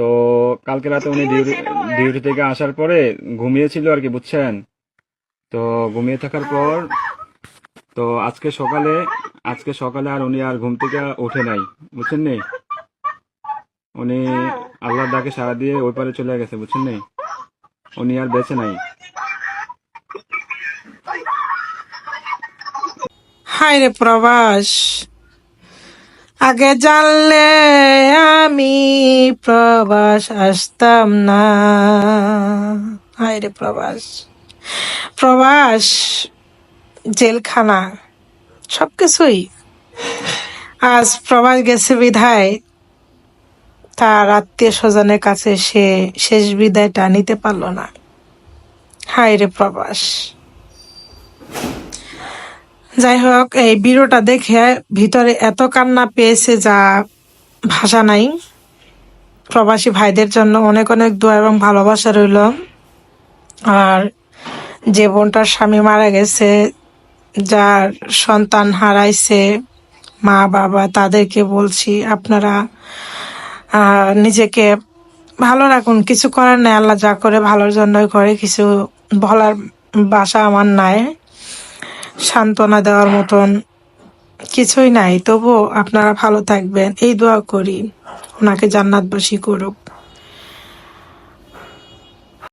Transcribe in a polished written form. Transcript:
তো কালকে রাতে উনি ডিউটি থেকে আসার পরে ঘুমিয়েছিল আর কি, বুঝছেন? তো ঘুমিয়ে থাকার পর তো আজকে সকালে আর উনি আর ঘুম থেকে উঠে নাই, বুঝছেন নি? উনি আল্লাহর ডাকে সাড়া দিয়ে ওই পারে চলে গেছে, বুঝছেন নি? উনি আর বেঁচে নাই। হায় রে প্রবাস, আগে জানলে আমি প্রবাস আসতাম না। হায় রে প্রবাস, প্রবাস জেলখানা সবকিছুই। আজ প্রবাস গেছে বিধায় তার আত্মীয় স্বজনের কাছে সে শেষ বিদায়টা নিতে পারলো না। হায় রে প্রবাস। যাই হোক, এই ভিডিওটা দেখে ভিতরে এত কান্না পেয়েছে যা ভাষা নাই। প্রবাসী ভাইদের জন্য অনেক অনেক দোয়া এবং ভালোবাসা রইল। আর যে বোনটার স্বামী মারা গেছে, যার সন্তান হারাইছে মা বাবা, তাদেরকে বলছি আপনারা নিজেকে ভালো রাখুন। কিছু করার নাই, আল্লাহ যা করে ভালোর জন্যই করে। কিছু বলার ভাষা আমার নাই, সান্ত্বনা দেওয়ার মতন কিছুই নাই। তবু আপনারা ভালো থাকবেন এই দোয়া করি, ওনাকে জান্নাতবাসী করুক।